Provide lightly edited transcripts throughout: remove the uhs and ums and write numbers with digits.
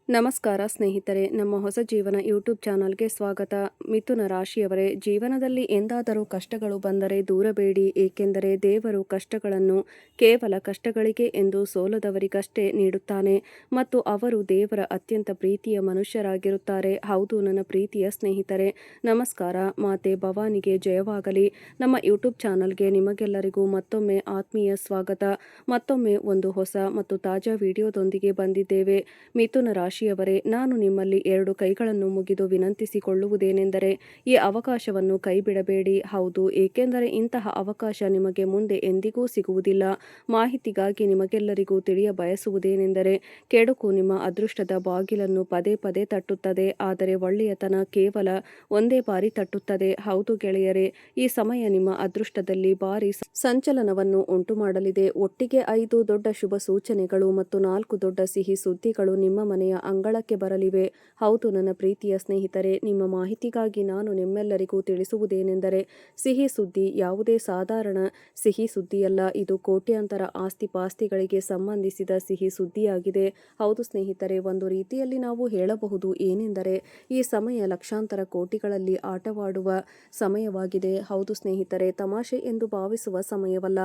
ನಮಸ್ಕಾರ ಸ್ನೇಹಿತರೆ, ನಮ್ಮ ಹೊಸ ಜೀವನ ಯೂಟ್ಯೂಬ್ ಚಾನಲ್ಗೆ ಸ್ವಾಗತ. ಮಿಥುನ ರಾಶಿಯವರೇ, ಜೀವನದಲ್ಲಿ ಎಂದಾದರೂ ಕಷ್ಟಗಳು ಬಂದರೆ ದೂರಬೇಡಿ. ಏಕೆಂದರೆ ದೇವರು ಕಷ್ಟಗಳನ್ನು ಕೇವಲ ಕಷ್ಟಗಳಿಗೆ ಎಂದು ಸೋಲದವರಿಗಷ್ಟೇ ನೀಡುತ್ತಾನೆ ಮತ್ತು ಅವರು ದೇವರ ಅತ್ಯಂತ ಪ್ರೀತಿಯ ಮನುಷ್ಯರಾಗಿರುತ್ತಾರೆ. ಹೌದು ನನ್ನ ಪ್ರೀತಿಯ ಸ್ನೇಹಿತರೆ, ನಮಸ್ಕಾರ. ಮಾತೆ ಭವಾನಿಗೆ ಜಯವಾಗಲಿ. ನಮ್ಮ ಯೂಟ್ಯೂಬ್ ಚಾನಲ್ಗೆ ನಿಮಗೆಲ್ಲರಿಗೂ ಮತ್ತೊಮ್ಮೆ ಆತ್ಮೀಯ ಸ್ವಾಗತ. ಮತ್ತೊಮ್ಮೆ ಒಂದು ಹೊಸ ಮತ್ತು ತಾಜಾ ವಿಡಿಯೋದೊಂದಿಗೆ ಬಂದಿದ್ದೇವೆ. ಮಿಥುನ ರಾಶಿಯವರೇ, ನಾನು ನಿಮ್ಮಲ್ಲಿ 2 ಕೈಗಳನ್ನು ಮುಗಿದು ವಿನಂತಿಸಿಕೊಳ್ಳುವುದೇನೆಂದರೆ ಈ ಅವಕಾಶವನ್ನು ಕೈಬಿಡಬೇಡಿ. ಹೌದು, ಏಕೆಂದರೆ ಇಂತಹ ಅವಕಾಶ ನಿಮಗೆ ಮುಂದೆ ಎಂದಿಗೂ ಸಿಗುವುದಿಲ್ಲ. ಮಾಹಿತಿಗಾಗಿ ನಿಮಗೆಲ್ಲರಿಗೂ ತಿಳಿಯ ಬಯಸುವುದೇನೆಂದರೆ ಕೆಡುಕು ನಿಮ್ಮ ಅದೃಷ್ಟದ ಬಾಗಿಲನ್ನು ಪದೇ ಪದೇ ತಟ್ಟುತ್ತದೆ, ಆದರೆ ಒಳ್ಳೆಯತನ ಕೇವಲ ಒಂದೇ ಬಾರಿ ತಟ್ಟುತ್ತದೆ. ಹೌದು ಗೆಳೆಯರೇ, ಈ ಸಮಯ ನಿಮ್ಮ ಅದೃಷ್ಟದಲ್ಲಿ ಭಾರಿ ಸಂಚಲನವನ್ನು ಉಂಟು ಮಾಡಲಿದೆ. ಒಟ್ಟಿಗೆ 5 ದೊಡ್ಡ ಶುಭ ಸೂಚನೆಗಳು ಮತ್ತು 4 ದೊಡ್ಡ ಸಿಹಿ ಸುದ್ದಿಗಳು ನಿಮ್ಮ ಮನೆಯ ಅಂಗಳಕ್ಕೆ ಬರಲಿವೆ. ಹೌದು ನನ್ನ ಪ್ರೀತಿಯ ಸ್ನೇಹಿತರೆ, ನಿಮ್ಮ ಮಾಹಿತಿಗಾಗಿ ನಾನು ನಿಮ್ಮೆಲ್ಲರಿಗೂ ತಿಳಿಸುವುದೇನೆಂದರೆ ಸಿಹಿ ಸುದ್ದಿ ಯಾವುದೇ ಸಾಧಾರಣ ಸಿಹಿ ಸುದ್ದಿಯಲ್ಲ. ಇದು ಕೋಟ್ಯಾಂತರ ಆಸ್ತಿ ಪಾಸ್ತಿಗಳಿಗೆ ಸಂಬಂಧಿಸಿದ ಸಿಹಿ ಸುದ್ದಿಯಾಗಿದೆ. ಹೌದು ಸ್ನೇಹಿತರೆ, ಒಂದು ರೀತಿಯಲ್ಲಿ ನಾವು ಹೇಳಬಹುದು ಏನೆಂದರೆ ಈ ಸಮಯ ಲಕ್ಷಾಂತರ ಕೋಟಿಗಳಲ್ಲಿ ಆಟವಾಡುವ ಸಮಯವಾಗಿದೆ. ಹೌದು ಸ್ನೇಹಿತರೆ, ತಮಾಷೆ ಎಂದು ಭಾವಿಸುವ ಸಮಯವಲ್ಲ.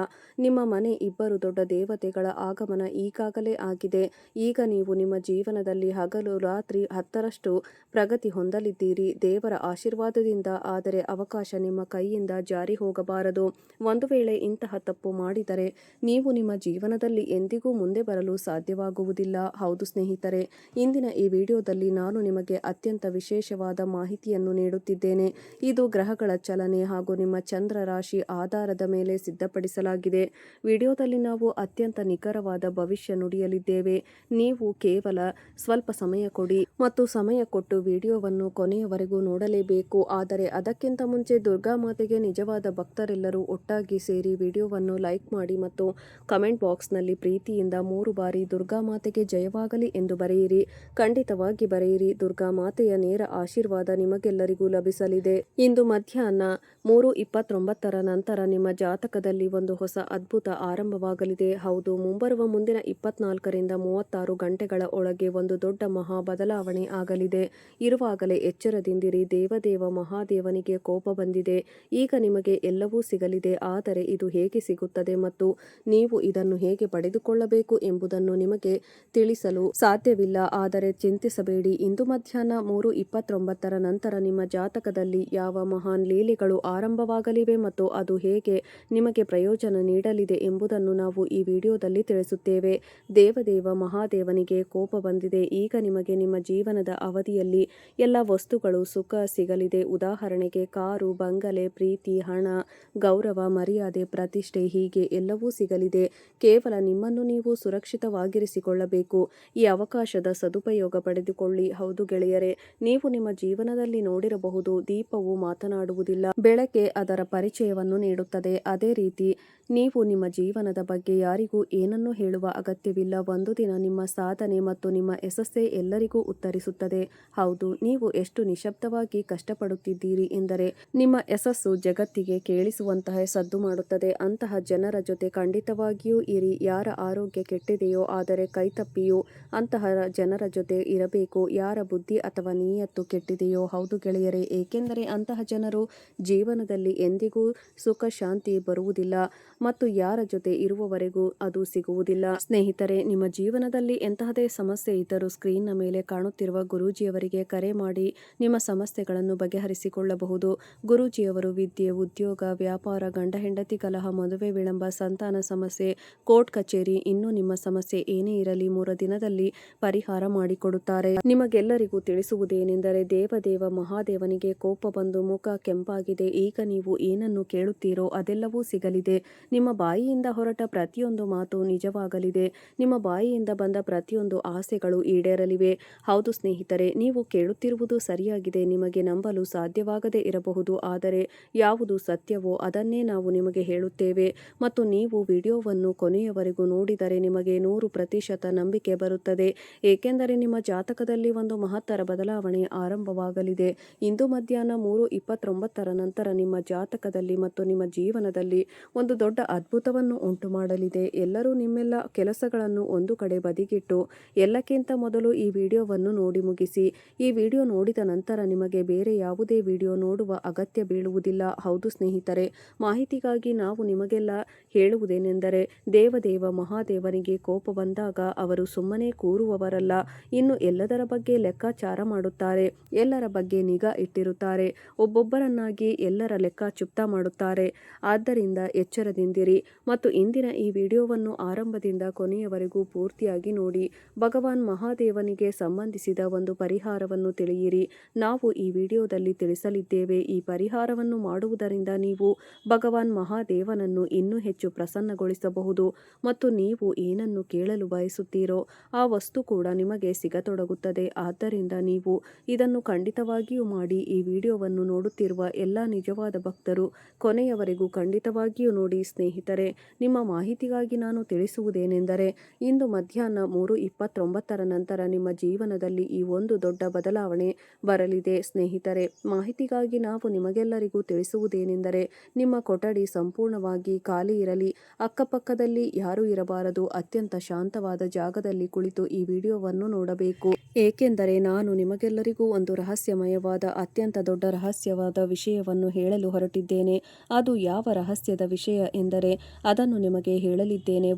ನಿಮ್ಮ ಮನೆ ಇಬ್ಬರು ದೊಡ್ಡ ದೇವತೆಗಳ ಆಗಮನ ಈಗಾಗಲೇ ಆಗಿದೆ. ಈಗ ನೀವು ನಿಮ್ಮ ಜೀವನದಲ್ಲಿ ಹಗಲು ರಾತ್ರಿ 10ರಷ್ಟು ಪ್ರಗತಿ ಹೊಂದಲಿದ್ದೀರಿ ದೇವರ ಆಶೀರ್ವಾದದಿಂದ. ಆದರೆ ಅವಕಾಶ ನಿಮ್ಮ ಕೈಯಿಂದ ಜಾರಿ ಹೋಗಬಾರದು. ಒಂದು ವೇಳೆ ಇಂತಹ ತಪ್ಪು ಮಾಡಿದರೆ ನೀವು ನಿಮ್ಮ ಜೀವನದಲ್ಲಿ ಎಂದಿಗೂ ಮುಂದೆ ಬರಲು ಸಾಧ್ಯವಾಗುವುದಿಲ್ಲ. ಹೌದು ಸ್ನೇಹಿತರೆ, ಇಂದಿನ ಈ ವಿಡಿಯೋದಲ್ಲಿ ನಾನು ನಿಮಗೆ ಅತ್ಯಂತ ವಿಶೇಷವಾದ ಮಾಹಿತಿಯನ್ನು ನೀಡುತ್ತಿದ್ದೇನೆ. ಇದು ಗ್ರಹಗಳ ಚಲನೆ ಹಾಗೂ ನಿಮ್ಮ ಚಂದ್ರ ರಾಶಿ ಆಧಾರದ ಮೇಲೆ ಸಿದ್ಧಪಡಿಸಲಾಗಿದೆ. ವಿಡಿಯೋದಲ್ಲಿ ನಾವು ಅತ್ಯಂತ ನಿಖರವಾದ ಭವಿಷ್ಯ ನುಡಿಯಲಿದ್ದೇವೆ. ನೀವು ಕೇವಲ ಸ್ವಲ್ಪ ಸಮಯ ಕೊಡಿ ಮತ್ತು ಸಮಯ ಕೊಟ್ಟು ವಿಡಿಯೋವನ್ನು ಕೊನೆಯವರೆಗೂ ನೋಡಲೇಬೇಕು. ಆದರೆ ಅದಕ್ಕಿಂತ ಮುಂಚೆ ದುರ್ಗಾ ಮಾತೆಗೆ ನಿಜವಾದ ಭಕ್ತರೆಲ್ಲರೂ ಒಟ್ಟಾಗಿ ಸೇರಿ ವಿಡಿಯೋವನ್ನು ಲೈಕ್ ಮಾಡಿ ಮತ್ತು ಕಮೆಂಟ್ ಬಾಕ್ಸ್ನಲ್ಲಿ ಪ್ರೀತಿಯಿಂದ 3 ಬಾರಿ ದುರ್ಗಾ ಮಾತೆಗೆ ಜಯವಾಗಲಿ ಎಂದು ಬರೆಯಿರಿ. ಖಂಡಿತವಾಗಿ ಬರೆಯಿರಿ. ದುರ್ಗಾ ಮಾತೆಯ ನೇರ ಆಶೀರ್ವಾದ ನಿಮಗೆಲ್ಲರಿಗೂ ಲಭಿಸಲಿದೆ. ಇಂದು ಮಧ್ಯಾಹ್ನ 3:29ರ ನಂತರ ನಿಮ್ಮ ಜಾತಕದಲ್ಲಿ ಒಂದು ಹೊಸ ಅದ್ಭುತ ಆರಂಭವಾಗಲಿದೆ. ಹೌದು, ಮುಂಬರುವ ಮುಂದಿನ 24ರಿಂದ 36 ಗಂಟೆಗಳ ಒಳಗೆ ಒಂದು ದೊಡ್ಡ ಮಹಾ ಬದಲಾವಣೆ ಆಗಲಿದೆ. ಇರುವಾಗಲೇ ಎಚ್ಚರದಿಂದಿರಿ. ದೇವದೇವ ಮಹಾದೇವನಿಗೆ ಕೋಪ ಬಂದಿದೆ. ಈಗ ನಿಮಗೆ ಎಲ್ಲವೂ ಸಿಗಲಿದೆ. ಆದರೆ ಇದು ಹೇಗೆ ಸಿಗುತ್ತದೆ ಮತ್ತು ನೀವು ಇದನ್ನು ಹೇಗೆ ಪಡೆದುಕೊಳ್ಳಬೇಕು ಎಂಬುದನ್ನು ನಿಮಗೆ ತಿಳಿಸಲು ಸಾಧ್ಯವಿಲ್ಲ. ಆದರೆ ಚಿಂತಿಸಬೇಡಿ. ಇಂದು ಮಧ್ಯಾಹ್ನ 3:29ರ ನಂತರ ನಿಮ್ಮ ಜಾತಕದಲ್ಲಿ ಯಾವ ಮಹಾನ್ ಲೀಲೆಗಳು ಆರಂಭವಾಗಲಿವೆ ಮತ್ತು ಅದು ಹೇಗೆ ನಿಮಗೆ ಪ್ರಯೋಜನ ನೀಡಲಿದೆ ಎಂಬುದನ್ನು ನಾವು ಈ ವಿಡಿಯೋದಲ್ಲಿ ತಿಳಿಸುತ್ತೇವೆ. ದೇವದೇವ ಮಹಾದೇವನಿಗೆ ಕೋಪ ಬಂದಿದೆ. ಈಗ ನಿಮಗೆ ನಿಮ್ಮ ಜೀವನದ ಅವಧಿಯಲ್ಲಿ ಎಲ್ಲ ವಸ್ತುಗಳು ಸುಖ ಸಿಗಲಿದೆ. ಉದಾಹರಣೆಗೆ ಕಾರು, ಬಂಗಲೆ, ಪ್ರೀತಿ, ಹಣ, ಗೌರವ, ಮರ್ಯಾದೆ, ಪ್ರತಿಷ್ಠೆ ಹೀಗೆ ಎಲ್ಲವೂ ಸಿಗಲಿದೆ. ಕೇವಲ ನಿಮ್ಮನ್ನು ನೀವು ಸುರಕ್ಷಿತವಾಗಿರಿಸಿಕೊಳ್ಳಬೇಕು. ಈ ಅವಕಾಶದ ಸದುಪಯೋಗ ಪಡೆದುಕೊಳ್ಳಿ. ಹೌದು ಗೆಳೆಯರೇ, ನೀವು ನಿಮ್ಮ ಜೀವನದಲ್ಲಿ ನೋಡಿರಬಹುದು, ದೀಪವು ಮಾತನಾಡುವುದಿಲ್ಲ, ಬೆಳಕೆ ಅದರ ಪರಿಚಯವನ್ನು ನೀಡುತ್ತದೆ. ಅದೇ ರೀತಿ ನೀವು ನಿಮ್ಮ ಜೀವನದ ಬಗ್ಗೆ ಯಾರಿಗೂ ಏನನ್ನೂ ಹೇಳುವ ಅಗತ್ಯವಿಲ್ಲ. ಒಂದು ದಿನ ನಿಮ್ಮ ಸಾಧನೆ ಮತ್ತು ನಿಮ್ಮ ಯಶಸ್ಸೇ ಎಲ್ಲರಿಗೂ ಉತ್ತರಿಸುತ್ತದೆ. ಹೌದು, ನೀವು ಎಷ್ಟು ನಿಶಬ್ದವಾಗಿ ಕಷ್ಟಪಡುತ್ತಿದ್ದೀರಿ ಎಂದರೆ ನಿಮ್ಮ ಯಶಸ್ಸು ಜಗತ್ತಿಗೆ ಕೇಳಿಸುವಂತಹ ಸದ್ದು ಮಾಡುತ್ತದೆ. ಅಂತಹ ಜನರ ಜೊತೆ ಖಂಡಿತವಾಗಿಯೂ ಇರಿ. ಯಾರ ಆರೋಗ್ಯ ಕೆಟ್ಟಿದೆಯೋ ಆದರೆ ಕೈತಪ್ಪಿಯೂ ಅಂತಹ ಜನರ ಜೊತೆ ಇರಬೇಕು. ಯಾರ ಬುದ್ಧಿ ಅಥವಾ ನಿಯತ್ತು ಕೆಟ್ಟಿದೆಯೋ, ಹೌದು ಗೆಳೆಯರೇ, ಏಕೆಂದರೆ ಅಂತಹ ಜನರು ಜೀವನದಲ್ಲಿ ಎಂದಿಗೂ ಸುಖ ಶಾಂತಿ ಬರುವುದಿಲ್ಲ ಮತ್ತು ಯಾರ ಜೊತೆ ಇರುವವರೆಗೂ ಅದು ಸಿಗುವುದಿಲ್ಲ. ಸ್ನೇಹಿತರೆ, ನಿಮ್ಮ ಜೀವನದಲ್ಲಿ ಎಂತಹದೇ ಸಮಸ್ಯೆ ಇದ್ದರೂ ಸ್ಕ್ರೀನ್ನ ಮೇಲೆ ಕಾಣುತ್ತಿರುವ ಗುರೂಜಿಯವರಿಗೆ ಕರೆ ಮಾಡಿ ನಿಮ್ಮ ಸಮಸ್ಯೆಗಳನ್ನು ಬಗೆಹರಿಸಿಕೊಳ್ಳಬಹುದು. ಗುರೂಜಿಯವರು ವಿದ್ಯೆ, ಉದ್ಯೋಗ, ವ್ಯಾಪಾರ, ಗಂಡ ಹೆಂಡತಿ ಕಲಹ, ಮದುವೆ ವಿಳಂಬ, ಸಂತಾನ ಸಮಸ್ಯೆ, ಕೋರ್ಟ್ ಕಚೇರಿ, ಇನ್ನು ನಿಮ್ಮ ಸಮಸ್ಯೆ ಏನೇ ಇರಲಿ 3 ದಿನದಲ್ಲಿ ಪರಿಹಾರ ಮಾಡಿಕೊಡುತ್ತಾರೆ. ನಿಮಗೆಲ್ಲರಿಗೂ ತಿಳಿಸುವುದೇನೆಂದರೆ ದೇವದೇವ ಮಹಾದೇವನಿಗೆ ಕೋಪ ಬಂದು ಮುಖ ಕೆಂಪಾಗಿದೆ. ಈಗ ನೀವು ಏನನ್ನು ಕೇಳುತ್ತೀರೋ ಅದೆಲ್ಲವೂ ಸಿಗಲಿದೆ. ನಿಮ್ಮ ಬಾಯಿಯಿಂದ ಹೊರಟ ಪ್ರತಿಯೊಂದು ಮಾತು ನಿಜವಾಗಲಿದೆ. ನಿಮ್ಮ ಬಾಯಿಯಿಂದ ಬಂದ ಪ್ರತಿಯೊಂದು ಆಸೆಗಳು ಈಡೇರಲಿವೆ. ಹೌದು ಸ್ನೇಹಿತರೆ, ನೀವು ಕೇಳುತ್ತಿರುವುದು ಸರಿಯಾಗಿದೆ. ನಿಮಗೆ ನಂಬಲು ಸಾಧ್ಯವಾಗದೇ ಇರಬಹುದು, ಆದರೆ ಯಾವುದು ಸತ್ಯವೋ ಅದನ್ನೇ ನಾವು ನಿಮಗೆ ಹೇಳುತ್ತೇವೆ ಮತ್ತು ನೀವು ವಿಡಿಯೋವನ್ನು ಕೊನೆಯವರೆಗೂ ನೋಡಿದರೆ ನಿಮಗೆ 100% ನಂಬಿಕೆ ಬರುತ್ತದೆ. ಏಕೆಂದರೆ ನಿಮ್ಮ ಜಾತಕದಲ್ಲಿ ಒಂದು ಮಹತ್ತರ ಬದಲಾವಣೆ ಆರಂಭವಾಗಲಿದೆ. ಇಂದು ಮಧ್ಯಾಹ್ನ 3:29ರ ನಂತರ ನಿಮ್ಮ ಜಾತಕದಲ್ಲಿ ಮತ್ತು ನಿಮ್ಮ ಜೀವನದಲ್ಲಿ ಒಂದು ದೊಡ್ಡ ಅದ್ಭುತವನ್ನು ಉಂಟು ಮಾಡಲಿದೆ. ಎಲ್ಲರೂ ನಿಮ್ಮೆಲ್ಲ ಕೆಲಸಗಳನ್ನು ಒಂದು ಕಡೆ ಬದಿಗಿಟ್ಟು ಎಲ್ಲಕ್ಕಿಂತ ಮೊದಲು ಈ ವಿಡಿಯೋವನ್ನು ನೋಡಿ ಮುಗಿಸಿ. ಈ ವಿಡಿಯೋ ನೋಡಿದ ನಂತರ ನಿಮಗೆ ಬೇರೆ ಯಾವುದೇ ವಿಡಿಯೋ ನೋಡುವ ಅಗತ್ಯ ಬೀಳುವುದಿಲ್ಲ. ಹೌದು ಸ್ನೇಹಿತರೆ, ಮಾಹಿತಿಗಾಗಿ ನಾವು ನಿಮಗೆಲ್ಲ ಹೇಳುವುದೇನೆಂದರೆ, ದೇವದೇವ ಮಹಾದೇವನಿಗೆ ಕೋಪ ಬಂದಾಗ ಅವರು ಸುಮ್ಮನೆ ಕೂರುವವರಲ್ಲ. ಇನ್ನು ಎಲ್ಲದರ ಬಗ್ಗೆ ಲೆಕ್ಕಾಚಾರ ಮಾಡುತ್ತಾರೆ, ಎಲ್ಲರ ಬಗ್ಗೆ ನಿಗಾ ಇಟ್ಟಿರುತ್ತಾರೆ, ಒಬ್ಬೊಬ್ಬರನ್ನಾಗಿ ಎಲ್ಲರ ಲೆಕ್ಕ ಚುಪ್ತಾ ಮಾಡುತ್ತಾರೆ. ಆದ್ದರಿಂದ ಎಚ್ಚರದಿಂದಿರಿ ಮತ್ತು ಇಂದಿನ ಈ ವಿಡಿಯೋವನ್ನು ಆರಂಭದಿಂದ ಕೊನೆಯವರೆಗೂ ಪೂರ್ತಿಯಾಗಿ ನೋಡಿ. ಭಗವಾನ್ ಮಹಾದೇವನಿಗೆ ಸಂಬಂಧಿಸಿದ ಒಂದು ಪರಿಹಾರವನ್ನು ತಿಳಿಯಿರಿ. ನಾವು ಈ ವಿಡಿಯೋದಲ್ಲಿ ತಿಳಿಸಲಿದ್ದೇವೆ. ಈ ಪರಿಹಾರವನ್ನು ಮಾಡುವುದರಿಂದ ನೀವು ಭಗವಾನ್ ಮಹಾದೇವನನ್ನು ಇನ್ನೂ ಹೆಚ್ಚು ಪ್ರಸನ್ನಗೊಳಿಸಬಹುದು ಮತ್ತು ನೀವು ಏನನ್ನು ಕೇಳಲು ಬಯಸುತ್ತೀರೋ ಆ ವಸ್ತು ಕೂಡ ನಿಮಗೆ ಸಿಗತೊಡಗುತ್ತದೆ. ಆದ್ದರಿಂದ ನೀವು ಇದನ್ನು ಖಂಡಿತವಾಗಿಯೂ ಮಾಡಿ. ಈ ವಿಡಿಯೋವನ್ನು ನೋಡುತ್ತಿರುವ ಎಲ್ಲ ನಿಜವಾದ ಭಕ್ತರು ಕೊನೆಯವರೆಗೂ ಖಂಡಿತವಾಗಿಯೂ ನೋಡಿ. ಸ್ನೇಹಿತರೆ, ನಿಮ್ಮ ಮಾಹಿತಿಗಾಗಿ ನಾನು ತಿಳಿಸುವುದೇನೆಂದರೆ, ಇಂದು ಮಧ್ಯಾಹ್ನ 3:29 ನಂತರ ನಿಮ್ಮ ಜೀವನದಲ್ಲಿ ಈ ಒಂದು ದೊಡ್ಡ ಬದಲಾವಣೆ ಬರಲಿದೆ. ಸ್ನೇಹಿತರೆ, ಮಾಹಿತಿಗಾಗಿ ನಾವು ನಿಮಗೆಲ್ಲರಿಗೂ ತಿಳಿಸುವುದೇನೆಂದರೆ, ನಿಮ್ಮ ಕೊಠಡಿ ಸಂಪೂರ್ಣವಾಗಿ ಖಾಲಿ ಇರಲಿ, ಅಕ್ಕಪಕ್ಕದಲ್ಲಿ ಯಾರೂ ಇರಬಾರದು, ಅತ್ಯಂತ ಶಾಂತವಾದ ಜಾಗದಲ್ಲಿ ಕುಳಿತು ಈ ವಿಡಿಯೋವನ್ನು ನೋಡಬೇಕು. ಏಕೆಂದರೆ ನಾನು ನಿಮಗೆಲ್ಲರಿಗೂ ಒಂದು ರಹಸ್ಯಮಯವಾದ, ಅತ್ಯಂತ ದೊಡ್ಡ ರಹಸ್ಯವಾದ ವಿಷಯವನ್ನು ಹೇಳಲು ಹೊರಟಿದ್ದೇನೆ. ಅದು ಯಾವ ರಹಸ್ಯದ ವಿಷಯ ಎಂದರೆ ಅದನ್ನು ನಿಮಗೆ ಹೇಳಲಿದ್ದೇನೆ.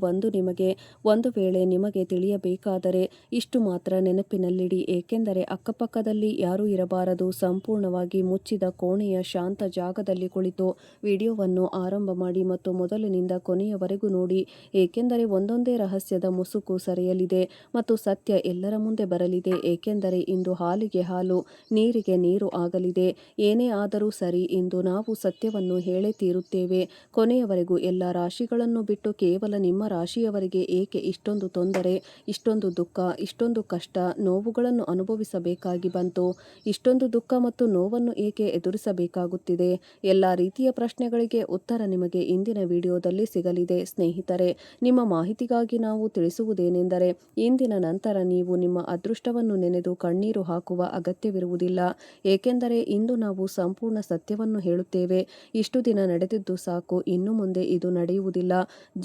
ಒಂದು ವೇಳೆ ನಿಮಗೆ ತಿಳಿಯಬೇಕಾದರೆ ಇಷ್ಟು ಮಾತ್ರ ನೆನಪಿನಲ್ಲಿಡಿ. ಏಕೆಂದರೆ ಅಕ್ಕಪಕ್ಕದಲ್ಲಿ ಯಾರೂ ಇರಬಾರದು, ಸಂಪೂರ್ಣವಾಗಿ ಮುಚ್ಚಿದ ಕೋಣೆಯ ಶಾಂತ ಜಾಗದಲ್ಲಿ ಕುಳಿತು ವಿಡಿಯೋವನ್ನು ಆರಂಭ ಮಾಡಿ ಮತ್ತು ಮೊದಲಿನಿಂದ ಕೊನೆಯವರೆಗೂ ನೋಡಿ. ಏಕೆಂದರೆ ಒಂದೊಂದೇ ರಹಸ್ಯದ ಮುಸುಕು ಸರಿಯಲಿದೆ ಮತ್ತು ಸತ್ಯ ಎಲ್ಲರ ಮುಂದೆ ಬರಲಿದೆ. ಏಕೆಂದರೆ ಇಂದು ಹಾಲಿಗೆ ಹಾಲು, ನೀರಿಗೆ ನೀರು ಆಗಲಿದೆ. ಏನೇ ಆದರೂ ಸರಿ, ಇಂದು ನಾವು ಸತ್ಯವನ್ನು ಹೇಳೇ ತೀರುತ್ತೇವೆ. ಕೊನೆಯವರೆಗೂ ಎಲ್ಲ ರಾಶಿಗಳನ್ನು ಬಿಟ್ಟು ಕೇವಲ ನಿಮ್ಮ ರಾಶಿಯವರಿಗೆ ಏಕೆ ಇಷ್ಟೊಂದು ತೊಂದರೆ, ಇಷ್ಟೊಂದು ದುಃಖ, ಇಷ್ಟೊಂದು ಕಷ್ಟ, ನೋವುಗಳನ್ನು ಅನುಭವಿಸಬೇಕಾಗಿ ಬಂತು? ಇಷ್ಟೊಂದು ದುಃಖ ಮತ್ತು ನೋವನ್ನು ಏಕೆ ಎದುರಿಸಬೇಕಾಗುತ್ತಿದೆ? ಎಲ್ಲ ರೀತಿಯ ಪ್ರಶ್ನೆಗಳಿಗೆ ಉತ್ತರ ನಿಮಗೆ ಇಂದಿನ ವಿಡಿಯೋದಲ್ಲಿ ಸಿಗಲಿದೆ. ಸ್ನೇಹಿತರೆ, ನಿಮ್ಮ ಮಾಹಿತಿಗಾಗಿ ನಾವು ತಿಳಿಸುವುದೇನೆಂದರೆ, ಇಂದಿನ ನಂತರ ನೀವು ನಿಮ್ಮ ಅದೃಷ್ಟವನ್ನು ನೆನೆದು ಕಣ್ಣೀರು ಹಾಕುವ ಅಗತ್ಯವಿರುವುದಿಲ್ಲ. ಏಕೆಂದರೆ ಇಂದು ನಾವು ಸಂಪೂರ್ಣ ಸತ್ಯವನ್ನು ಹೇಳುತ್ತೇವೆ. ಇಷ್ಟು ದಿನ ನಡೆದಿದ್ದು ಸಾಕು, ಇನ್ನು ಮುಂದೆ ಇದು ನಡೆಯುವುದಿಲ್ಲ.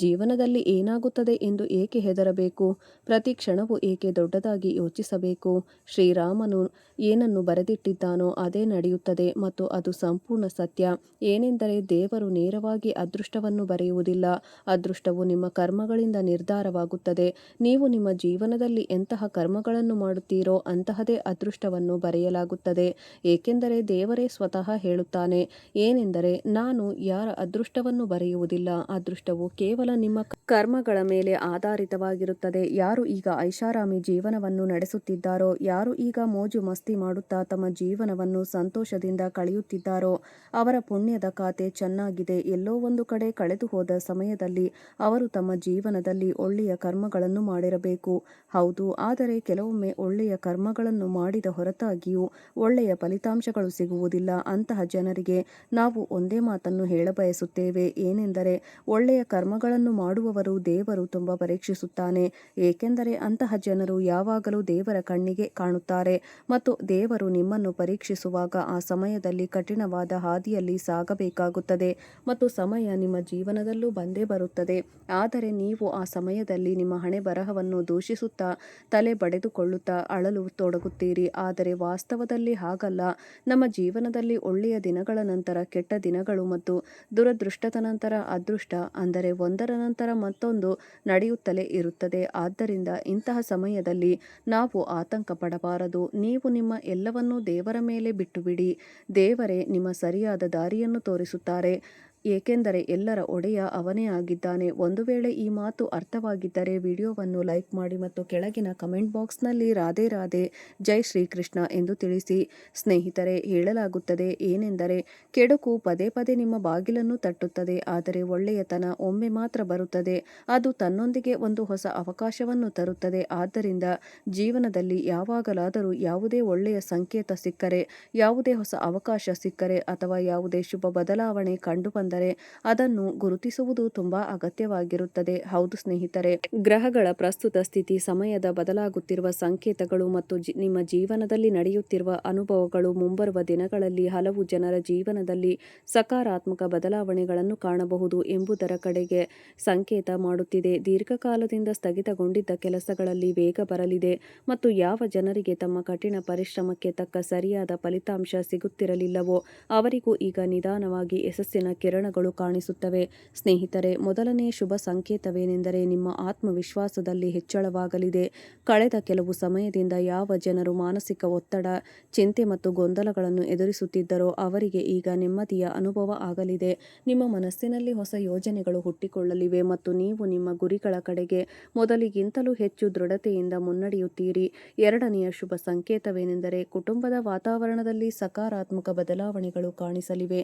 ಜೀವನದಲ್ಲಿ ಏನಾಗುತ್ತದೆ ಎಂದು ಏಕೆ ಹೆದರಬೇಕು? ಪ್ರತಿ ಕ್ಷಣವೂ ಏಕೆ ದೊಡ್ಡದಾಗಿ ಯೋಚಿಸಬೇಕು? ಶ್ರೀರಾಮನು ಏನನ್ನು ಬರೆದಿಟ್ಟಿದ್ದಾನೋ ಅದೇ ನಡೆಯುತ್ತದೆ ಮತ್ತು ಅದು ಸಂಪೂರ್ಣ ಸತ್ಯ. ಏನೆಂದರೆ ದೇವರು ನೇರವಾಗಿ ಅದೃಷ್ಟವನ್ನು ಬರೆಯುವುದಿಲ್ಲ. ಅದೃಷ್ಟವು ನಿಮ್ಮ ಕರ್ಮಗಳಿಂದ ನಿರ್ಧಾರವಾಗುತ್ತದೆ. ನೀವು ನಿಮ್ಮ ಜೀವನದಲ್ಲಿ ಎಂತಹ ಕರ್ಮಗಳನ್ನು ಮಾಡುತ್ತೀರೋ ಅಂತಹದೇ ಅದೃಷ್ಟವನ್ನು ಬರೆಯಲಾಗುತ್ತದೆ. ಏಕೆಂದರೆ ದೇವರೇ ಸ್ವತಃ ಹೇಳುತ್ತಾನೆ ಏನೆಂದರೆ, ನಾನು ಯಾರ ಅದೃಷ್ಟವನ್ನು ಬರೆಯುವುದಿಲ್ಲ, ಅದೃಷ್ಟವು ಕೇವಲ ನಿಮ್ಮ ಕರ್ಮಗಳ ಮೇಲೆ ಆಧಾರಿತವಾಗಿರುತ್ತದೆ. ಯಾರು ಈಗ ಐಷಾರಾಮಿ ಜೀವನವನ್ನು ನಡೆಸುತ್ತಿದ್ದಾರೋ, ಯಾರು ಈಗ ಮೋಜು ಮಸ್ತಿ ಮಾಡುತ್ತಾ ತಮ್ಮ ಜೀವನವನ್ನು ಸಂತೋಷದಿಂದ ಕಳೆಯುತ್ತಿದ್ದಾರೋ ಅವರ ಪುಣ್ಯದ ಖಾತೆ ಚೆನ್ನಾಗಿದೆ. ಎಲ್ಲೋ ಒಂದು ಕಡೆ ಕಳೆದು ಹೋದ ಸಮಯದಲ್ಲಿ ಅವರು ತಮ್ಮ ಜೀವನದಲ್ಲಿ ಒಳ್ಳೆಯ ಕರ್ಮಗಳನ್ನು ಮಾಡಿರಬೇಕು. ಹೌದು, ಆದರೆ ಕೆಲವೊಮ್ಮೆ ಒಳ್ಳೆಯ ಕರ್ಮಗಳನ್ನು ಮಾಡಿದ ಹೊರತಾಗಿಯೂ ಒಳ್ಳೆಯ ಫಲಿತಾಂಶಗಳು ಸಿಗುವುದಿಲ್ಲ. ಅಂತಹ ಜನರಿಗೆ ನಾವು ಒಂದೇ ಮಾತನ್ನು ಹೇಳಬಯಸುತ್ತೇವೆ, ಏನೆಂದರೆ ಒಳ್ಳೆಯ ಕರ್ಮಗಳನ್ನು ಮಾಡುವವರು ದೇವರು ತುಂಬ ಪರೀಕ್ಷಿಸುತ್ತಾನೆ. ಏಕೆಂದರೆ ಅಂತಹ ಜನರು ಯಾವಾಗಲೂ ದೇವರ ಕಣ್ಣಿಗೆ ಕಾಣುತ್ತಾರೆ ಮತ್ತು ದೇವರು ನಿಮ್ಮನ್ನು ಪರೀಕ್ಷಿಸುವಾಗ ಆ ಸಮಯದಲ್ಲಿ ಕಠಿಣವಾದ ಹಾದಿಯಲ್ಲಿ ಸಾಗಬೇಕಾಗುತ್ತದೆ ಮತ್ತು ಸಮಯ ನಿಮ್ಮ ಜೀವನದಲ್ಲೂ ಬಂದೇ ಬರುತ್ತದೆ. ಆದರೆ ನೀವು ಆ ಸಮಯದಲ್ಲಿ ನಿಮ್ಮ ಹಣೆ ಬರಹವನ್ನು ದೂಷಿಸುತ್ತಾ ತಲೆ ಬಡೆದುಕೊಳ್ಳುತ್ತಾ ಅಳಲು ತೊಡಗುತ್ತೀರಿ. ಆದರೆ ವಾಸ್ತವದಲ್ಲಿ ಹಾಗಲ್ಲ. ನಮ್ಮ ಜೀವನದಲ್ಲಿ ಒಳ್ಳೆಯ ದಿನಗಳ ನಂತರ ಕೆಟ್ಟ ದಿನಗಳು ಮತ್ತು ದುರದೃಷ್ಟದ ನಂತರ ಅದೃಷ್ಟ, ಅಂದರೆ ಒಂದರ ನಂತರ ಮತ್ತೊಂದು ನಡೆಯುತ್ತಲೇ ಇರುತ್ತದೆ. ಆದ್ದರಿಂದ ಇಂತಹ ಸಮಯದಲ್ಲಿ ನಾವು ಆತಂಕ ಪಡಬಾರದು. ನೀವು ನಿಮ್ಮ ಎಲ್ಲವನ್ನೂ ದೇವರ ಮೇಲೆ ಬಿಟ್ಟುಬಿಡಿ. ದೇವರೇ ನಿಮ್ಮ ಸರಿಯಾದ ದಾರಿಯನ್ನು ತೋರಿಸುತ್ತಾರೆ. ಏಕೆಂದರೆ ಎಲ್ಲರ ಒಡೆಯ ಅವನೇ ಆಗಿದ್ದಾನೆ. ಒಂದು ವೇಳೆ ಈ ಮಾತು ಅರ್ಥವಾಗಿದ್ದರೆ ವಿಡಿಯೋವನ್ನು ಲೈಕ್ ಮಾಡಿ ಮತ್ತು ಕೆಳಗಿನ ಕಮೆಂಟ್ ಬಾಕ್ಸ್ನಲ್ಲಿ ರಾಧೆ ರಾಧೆ, ಜೈ ಶ್ರೀಕೃಷ್ಣ ಎಂದು ತಿಳಿಸಿ. ಸ್ನೇಹಿತರೆ, ಹೇಳಲಾಗುತ್ತದೆ ಏನೆಂದರೆ, ಕೆಡುಕು ಪದೇ ಪದೇ ನಿಮ್ಮ ಬಾಗಿಲನ್ನು ತಟ್ಟುತ್ತದೆ, ಆದರೆ ಒಳ್ಳೆಯತನ ಒಮ್ಮೆ ಮಾತ್ರ ಬರುತ್ತದೆ. ಅದು ತನ್ನೊಂದಿಗೆ ಒಂದು ಹೊಸ ಅವಕಾಶವನ್ನು ತರುತ್ತದೆ. ಆದ್ದರಿಂದ ಜೀವನದಲ್ಲಿ ಯಾವಾಗಲಾದರೂ ಯಾವುದೇ ಒಳ್ಳೆಯ ಸಂಕೇತ ಸಿಕ್ಕರೆ, ಯಾವುದೇ ಹೊಸ ಅವಕಾಶ ಸಿಕ್ಕರೆ ಅಥವಾ ಯಾವುದೇ ಶುಭ ಬದಲಾವಣೆ ಕಂಡುಬಂದರೆ ಏಕೆಂದರೆ ಅದನ್ನು ಗುರುತಿಸುವುದು ತುಂಬಾ ಅಗತ್ಯವಾಗಿರುತ್ತದೆ. ಹೌದು ಸ್ನೇಹಿತರೆ, ಗ್ರಹಗಳ ಪ್ರಸ್ತುತ ಸ್ಥಿತಿ, ಸಮಯದ ಬದಲಾಗುತ್ತಿರುವ ಸಂಕೇತಗಳು ಮತ್ತು ನಿಮ್ಮ ಜೀವನದಲ್ಲಿ ನಡೆಯುತ್ತಿರುವ ಅನುಭವಗಳು ಮುಂಬರುವ ದಿನಗಳಲ್ಲಿ ಹಲವು ಜನರ ಜೀವನದಲ್ಲಿ ಸಕಾರಾತ್ಮಕ ಬದಲಾವಣೆಗಳನ್ನು ಕಾಣಬಹುದು ಎಂಬುದರ ಕಡೆಗೆ ಸಂಕೇತ ಮಾಡುತ್ತಿದೆ. ದೀರ್ಘಕಾಲದಿಂದ ಸ್ಥಗಿತಗೊಂಡಿದ್ದ ಕೆಲಸಗಳಲ್ಲಿ ವೇಗ ಬರಲಿದೆ ಮತ್ತು ಯಾವ ಜನರಿಗೆ ತಮ್ಮ ಕಠಿಣ ಪರಿಶ್ರಮಕ್ಕೆ ತಕ್ಕ ಸರಿಯಾದ ಫಲಿತಾಂಶ ಸಿಗುತ್ತಿರಲಿಲ್ಲವೋ ಅವರಿಗೂ ಈಗ ನಿಧಾನವಾಗಿ ಯಶಸ್ಸಿನ ಕಿರಣಗಳು ಕಾಣಿಸುತ್ತವೆ. ಸ್ನೇಹಿತರೆ, ಮೊದಲನೇ ಶುಭ ಸಂಕೇತವೇನೆಂದರೆ ನಿಮ್ಮ ಆತ್ಮವಿಶ್ವಾಸದಲ್ಲಿ ಹೆಚ್ಚಳವಾಗಲಿದೆ. ಕಳೆದ ಕೆಲವು ಸಮಯದಿಂದ ಯಾವ ಜನರು ಮಾನಸಿಕ ಒತ್ತಡ, ಚಿಂತೆ ಮತ್ತು ಗೊಂದಲಗಳನ್ನು ಎದುರಿಸುತ್ತಿದ್ದರೋ ಅವರಿಗೆ ಈಗ ನೆಮ್ಮದಿಯ ಅನುಭವ ಆಗಲಿದೆ. ನಿಮ್ಮ ಮನಸ್ಸಿನಲ್ಲಿ ಹೊಸ ಯೋಜನೆಗಳು ಹುಟ್ಟಿಕೊಳ್ಳಲಿವೆ ಮತ್ತು ನೀವು ನಿಮ್ಮ ಗುರಿಗಳ ಕಡೆಗೆ ಮೊದಲಿಗಿಂತಲೂ ಹೆಚ್ಚು ದೃಢತೆಯಿಂದ ಮುನ್ನಡೆಯುತ್ತೀರಿ. ಎರಡನೆಯ ಶುಭ ಸಂಕೇತವೇನೆಂದರೆ ಕುಟುಂಬದ ವಾತಾವರಣದಲ್ಲಿ ಸಕಾರಾತ್ಮಕ ಬದಲಾವಣೆಗಳು ಕಾಣಿಸಲಿವೆ.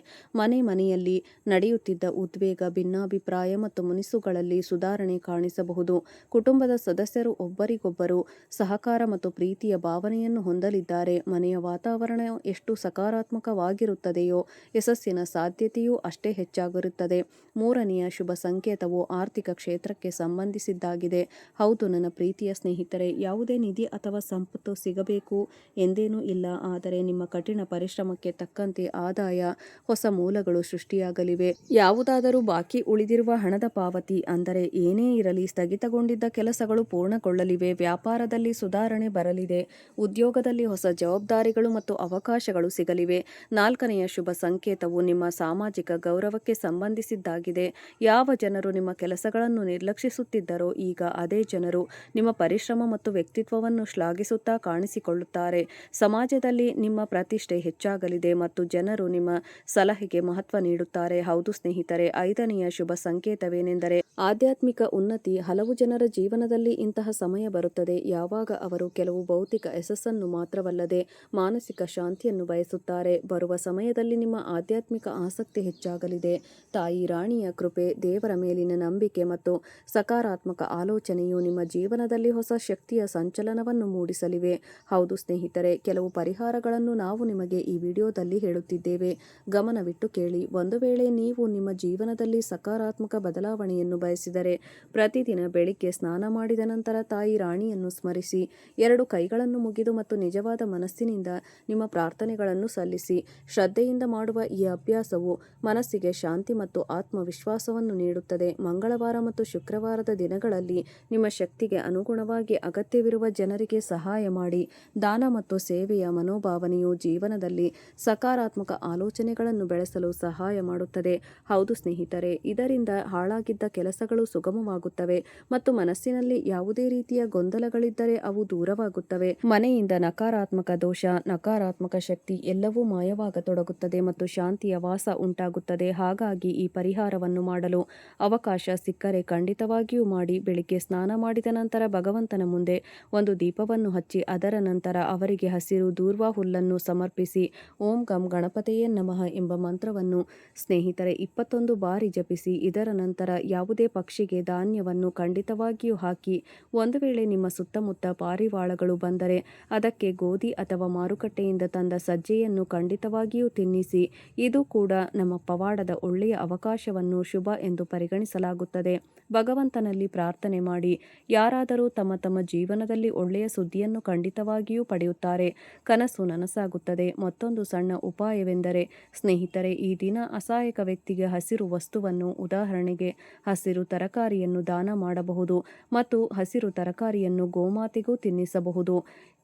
ಮನೆಯಲ್ಲಿ ನಡೆಯುತ್ತಿದ್ದ ಉದ್ವೇಗ, ಭಿನ್ನಾಭಿಪ್ರಾಯ ಮತ್ತು ಮುನಿಸುಗಳಲ್ಲಿ ಸುಧಾರಣೆ ಕಾಣಿಸಬಹುದು. ಕುಟುಂಬದ ಸದಸ್ಯರು ಒಬ್ಬರಿಗೊಬ್ಬರು ಸಹಕಾರ ಮತ್ತು ಪ್ರೀತಿಯ ಭಾವನೆಯನ್ನು ಹೊಂದಲಿದ್ದಾರೆ. ಮನೆಯ ವಾತಾವರಣ ಎಷ್ಟು ಸಕಾರಾತ್ಮಕವಾಗಿರುತ್ತದೆಯೋ ಯಶಸ್ಸಿನ ಸಾಧ್ಯತೆಯೂ ಅಷ್ಟೇ ಹೆಚ್ಚಾಗಿರುತ್ತದೆ. ಮೂರನೆಯ ಶುಭ ಸಂಕೇತವು ಆರ್ಥಿಕ ಕ್ಷೇತ್ರಕ್ಕೆ ಸಂಬಂಧಿಸಿದ್ದಾಗಿದೆ. ಹೌದು ನನ್ನ ಪ್ರೀತಿಯ ಸ್ನೇಹಿತರೆ, ಯಾವುದೇ ನಿಧಿ ಅಥವಾ ಸಂಪತ್ತು ಸಿಗಬೇಕು ಎಂದೇನೂ ಇಲ್ಲ, ಆದರೆ ನಿಮ್ಮ ಕಠಿಣ ಪರಿಶ್ರಮಕ್ಕೆ ತಕ್ಕಂತೆ ಆದಾಯ, ಹೊಸ ಮೂಲಗಳು ಸೃಷ್ಟಿಯಾಗಲಿವೆ. ಯಾವುದಾದರೂ ಬಾಕಿ ಉಳಿದಿರುವ ಹಣದ ಪಾವತಿ, ಅಂದರೆ ಏನೇ ಇರಲಿ, ಸ್ಥಗಿತಗೊಂಡಿದ್ದ ಕೆಲಸಗಳು ಪೂರ್ಣಗೊಳ್ಳಲಿವೆ. ವ್ಯಾಪಾರದಲ್ಲಿ ಸುಧಾರಣೆ ಬರಲಿದೆ. ಉದ್ಯೋಗದಲ್ಲಿ ಹೊಸ ಜವಾಬ್ದಾರಿಗಳು ಮತ್ತು ಅವಕಾಶಗಳು ಸಿಗಲಿವೆ. ನಾಲ್ಕನೆಯ ಶುಭ ಸಂಕೇತವು ನಿಮ್ಮ ಸಾಮಾಜಿಕ ಗೌರವಕ್ಕೆ ಸಂಬಂಧಿಸಿದ್ದಾಗಿದೆ. ಯಾವ ಜನರು ನಿಮ್ಮ ಕೆಲಸಗಳನ್ನು ನಿರ್ಲಕ್ಷಿಸುತ್ತಿದ್ದರೋ ಈಗ ಅದೇ ಜನರು ನಿಮ್ಮ ಪರಿಶ್ರಮ ಮತ್ತು ವ್ಯಕ್ತಿತ್ವವನ್ನು ಶ್ಲಾಘಿಸುತ್ತಾ ಕಾಣಿಸಿಕೊಳ್ಳುತ್ತಾರೆ. ಸಮಾಜದಲ್ಲಿ ನಿಮ್ಮ ಪ್ರತಿಷ್ಠೆ ಹೆಚ್ಚಾಗಲಿದೆ ಮತ್ತು ಜನರು ನಿಮ್ಮ ಸಲಹೆಗೆ ಮಹತ್ವ ನೀಡುತ್ತಾರೆ. ಹೌದು ಸ್ನೇಹಿತರೆ, ಐದನೆಯ ಶುಭ ಸಂಕೇತವೇನೆಂದರೆ ಆಧ್ಯಾತ್ಮಿಕ ಉನ್ನತಿ. ಹಲವು ಜನರ ಜೀವನದಲ್ಲಿ ಇಂತಹ ಸಮಯ ಬರುತ್ತದೆ ಯಾವಾಗ ಅವರು ಕೆಲವು ಭೌತಿಕ ಯಶಸ್ಸನ್ನು ಮಾತ್ರವಲ್ಲದೆ ಮಾನಸಿಕ ಶಾಂತಿಯನ್ನು ಬಯಸುತ್ತಾರೆ. ಬರುವ ಸಮಯದಲ್ಲಿ ನಿಮ್ಮ ಆಧ್ಯಾತ್ಮಿಕ ಆಸಕ್ತಿ ಹೆಚ್ಚಾಗಲಿದೆ. ತಾಯಿ ರಾಣಿಯ ಕೃಪೆ, ದೇವರ ಮೇಲಿನ ನಂಬಿಕೆ ಮತ್ತು ಸಕಾರಾತ್ಮಕ ಆಲೋಚನೆಯು ನಿಮ್ಮ ಜೀವನದಲ್ಲಿ ಹೊಸ ಶಕ್ತಿಯ ಸಂಚಲನವನ್ನು ಮೂಡಿಸಲಿವೆ. ಹೌದು ಸ್ನೇಹಿತರೆ, ಕೆಲವು ಪರಿಹಾರಗಳನ್ನು ನಾವು ನಿಮಗೆ ಈ ವಿಡಿಯೋದಲ್ಲಿ ಹೇಳುತ್ತಿದ್ದೇವೆ, ಗಮನವಿಟ್ಟು ಕೇಳಿ. ಒಂದು ವೇಳೆ ನೀವು ನಿಮ್ಮ ಜೀವನದಲ್ಲಿ ಸಕಾರಾತ್ಮಕ ಬದಲಾವಣೆಯನ್ನು ಬಯಸಿದರೆ ಪ್ರತಿದಿನ ಬೆಳಿಗ್ಗೆ ಸ್ನಾನ ಮಾಡಿದ ನಂತರ ತಾಯಿ ರಾಣಿಯನ್ನು ಸ್ಮರಿಸಿ 2 ಕೈಗಳನ್ನು ಮುಗಿದು ಮತ್ತು ನಿಜವಾದ ಮನಸ್ಸಿನಿಂದ ನಿಮ್ಮ ಪ್ರಾರ್ಥನೆಗಳನ್ನು ಸಲ್ಲಿಸಿ. ಶ್ರದ್ಧೆಯಿಂದ ಮಾಡುವ ಈ ಅಭ್ಯಾಸವು ಮನಸ್ಸಿಗೆ ಶಾಂತಿ ಮತ್ತು ಆತ್ಮವಿಶ್ವಾಸವನ್ನು ನೀಡುತ್ತದೆ. ಮಂಗಳವಾರ ಮತ್ತು ಶುಕ್ರವಾರದ ದಿನಗಳಲ್ಲಿ ನಿಮ್ಮ ಶಕ್ತಿಗೆ ಅನುಗುಣವಾಗಿ ಅಗತ್ಯವಿರುವ ಜನರಿಗೆ ಸಹಾಯ ಮಾಡಿ. ದಾನ ಮತ್ತು ಸೇವೆಯ ಮನೋಭಾವನೆಯು ಜೀವನದಲ್ಲಿ ಸಕಾರಾತ್ಮಕ ಆಲೋಚನೆಗಳನ್ನು ಬೆಳೆಸಲು ಸಹಾಯ ಮಾಡುತ್ತದೆ. ಹೌದು ಸ್ನೇಹಿತರೆ, ಇದರಿಂದ ಹಾಳಾಗಿದ್ದ ಕೆಲಸಗಳು ಸುಗಮವಾಗುತ್ತವೆ ಮತ್ತು ಮನಸ್ಸಿನಲ್ಲಿ ಯಾವುದೇ ರೀತಿಯ ಗೊಂದಲಗಳಿದ್ದರೆ ಅವು ದೂರವಾಗುತ್ತವೆ. ಮನೆಯಿಂದ ನಕಾರಾತ್ಮಕ ದೋಷ, ನಕಾರಾತ್ಮಕ ಶಕ್ತಿ ಎಲ್ಲವೂ ಮಾಯವಾಗತೊಡಗುತ್ತದೆ ಮತ್ತು ಶಾಂತಿಯ ವಾಸ ಉಂಟಾಗುತ್ತದೆ. ಹಾಗಾಗಿ ಈ ಪರಿಹಾರವನ್ನು ಮಾಡಲು ಅವಕಾಶ ಸಿಕ್ಕರೆ ಖಂಡಿತವಾಗಿಯೂ ಮಾಡಿ. ಬೆಳಿಗ್ಗೆ ಸ್ನಾನ ಮಾಡಿದ ನಂತರ ಭಗವಂತನ ಮುಂದೆ ಒಂದು ದೀಪವನ್ನು ಹಚ್ಚಿ ಅದರ ನಂತರ ಅವರಿಗೆ ಹಸಿರು ದೂರ್ವಾ ಹುಲ್ಲನ್ನು ಸಮರ್ಪಿಸಿ. ಓಂ ಗಂ ಗಣಪತಿಯೇ ನಮಃ ಎಂಬ ಮಂತ್ರವನ್ನು ಸ್ನೇಹಿತರೆ 21 ಬಾರಿ ಜಪಿಸಿ. ಇದರ ನಂತರ ಯಾವುದೇ ಪಕ್ಷಿಗೆ ಧಾನ್ಯವನ್ನು ಖಂಡಿತವಾಗಿಯೂ ಹಾಕಿ. ಒಂದು ವೇಳೆ ನಿಮ್ಮ ಸುತ್ತಮುತ್ತ ಪಾರಿವಾಳಗಳು ಬಂದರೆ ಅದಕ್ಕೆ ಗೋಧಿ ಅಥವಾ ಮಾರುಕಟ್ಟೆಯಿಂದ ತಂದ ಸಜ್ಜೆಯನ್ನು ಖಂಡಿತವಾಗಿಯೂ ತಿನ್ನಿಸಿ. ಇದು ಕೂಡ ನಮ್ಮ ಪವಾಡದ ಒಳ್ಳೆಯ ಅವಕಾಶವನ್ನು ಶುಭ ಎಂದು ಪರಿಗಣಿಸಲಾಗುತ್ತದೆ. ಭಗವಂತನಲ್ಲಿ ಪ್ರಾರ್ಥನೆ ಮಾಡಿ. ಯಾರಾದರೂ ತಮ್ಮ ಜೀವನದಲ್ಲಿ ಒಳ್ಳೆಯ ಸುದ್ದಿಯನ್ನು ಖಂಡಿತವಾಗಿಯೂ ಪಡೆಯುತ್ತಾರೆ. ಕನಸು ನನಸಾಗುತ್ತದೆ. ಮತ್ತೊಂದು ಸಣ್ಣ ಉಪಾಯವೆಂದರೆ ಸ್ನೇಹಿತರೆ, ಈ ದಿನ ಅಸಹಾಯಕ ವ್ಯಕ್ತಿಗೆ ಹಸಿರು ವಸ್ತುವನ್ನು, ಉದಾಹರಣೆಗೆ ಹಸಿರು ತರಕಾರಿಯನ್ನು ದಾನ ಮಾಡಬಹುದು ಮತ್ತು ಹಸಿರು ತರಕಾರಿಯನ್ನು ಗೋಮಾತೆಗೂ ತಿನ್ನಿಸಬಹುದು.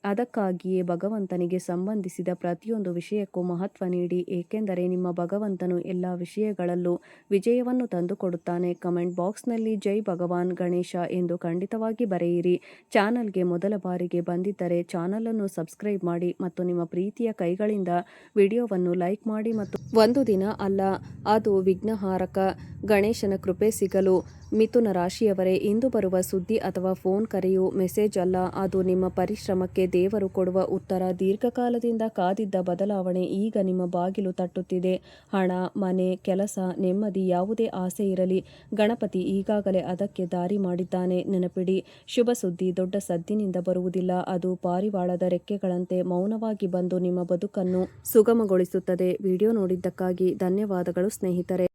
ಅದಕ್ಕಾಗಿಯೇ ಭಗವಂತನಿಗೆ ಸಂಬಂಧಿಸಿದ ಪ್ರತಿಯೊಂದು ವಿಷಯಕ್ಕೂ ಮಹತ್ವ ನೀಡಿ, ಏಕೆಂದರೆ ನಿಮ್ಮ ಭಗವಂತನು ಎಲ್ಲ ವಿಷಯಗಳಲ್ಲೂ ವಿಜಯವನ್ನು ತಂದುಕೊಡುತ್ತಾನೆ. ಕಮೆಂಟ್ ಬಾಕ್ಸ್ನಲ್ಲಿ ಜೈ ಭಗವಾನ್ ಗಣೇಶ ಎಂದು ಖಂಡಿತವಾಗಿ ಬರೆಯಿರಿ. ಚಾನಲ್ಗೆ ಮೊದಲ ಬಾರಿಗೆ ಬಂದಿದ್ದರೆ ಚಾನಲನ್ನು ಸಬ್ಸ್ಕ್ರೈಬ್ ಮಾಡಿ ಮತ್ತು ನಿಮ್ಮ ಪ್ರೀತಿಯ ಕೈಗಳಿಂದ ವಿಡಿಯೋವನ್ನು ಲೈಕ್ ಮಾಡಿ. ಮತ್ತು ಒಂದು ದಿನ ಅಲ್ಲ, ಅದು ವಿಘ್ನಹಾರಕ ಗಣೇಶನ ಕೃಪೆ ಸಿಗಲು ಮಿಥುನ ರಾಶಿಯವರೇ, ಇಂದು ಬರುವ ಸುದ್ದಿ ಅಥವಾ ಫೋನ್ ಕರೆಯು ಮೆಸೇಜ್ ಅಲ್ಲ, ಅದು ನಿಮ್ಮ ಪರಿಶ್ರಮಕ್ಕೆ ದೇವರು ಕೊಡುವ ಉತ್ತರ. ದೀರ್ಘಕಾಲದಿಂದ ಕಾದಿದ್ದ ಬದಲಾವಣೆ ಈಗ ನಿಮ್ಮ ಬಾಗಿಲು ತಟ್ಟುತ್ತಿದೆ. ಹಣ, ಮನೆ, ಕೆಲಸ, ನೆಮ್ಮದಿ, ಯಾವುದೇ ಆಸೆ ಇರಲಿ, ಗಣಪತಿ ಈಗಾಗಲೇ ಅದಕ್ಕೆ ದಾರಿ ಮಾಡಿದ್ದಾನೆ. ನೆನಪಿಡಿ, ಶುಭ ಸುದ್ದಿ ದೊಡ್ಡ ಸದ್ದಿನಿಂದ ಬರುವುದಿಲ್ಲ, ಅದು ಪಾರಿವಾಳದ ರೆಕ್ಕೆಗಳಂತೆ ಮೌನವಾಗಿ ಬಂದು ನಿಮ್ಮ ಬದುಕನ್ನು ಸುಗಮಗೊಳಿಸುತ್ತದೆ. ವಿಡಿಯೋ ನೋಡಿದ್ದಕ್ಕಾಗಿ ಧನ್ಯವಾದಗಳು ಸ್ನೇಹಿತರೆ.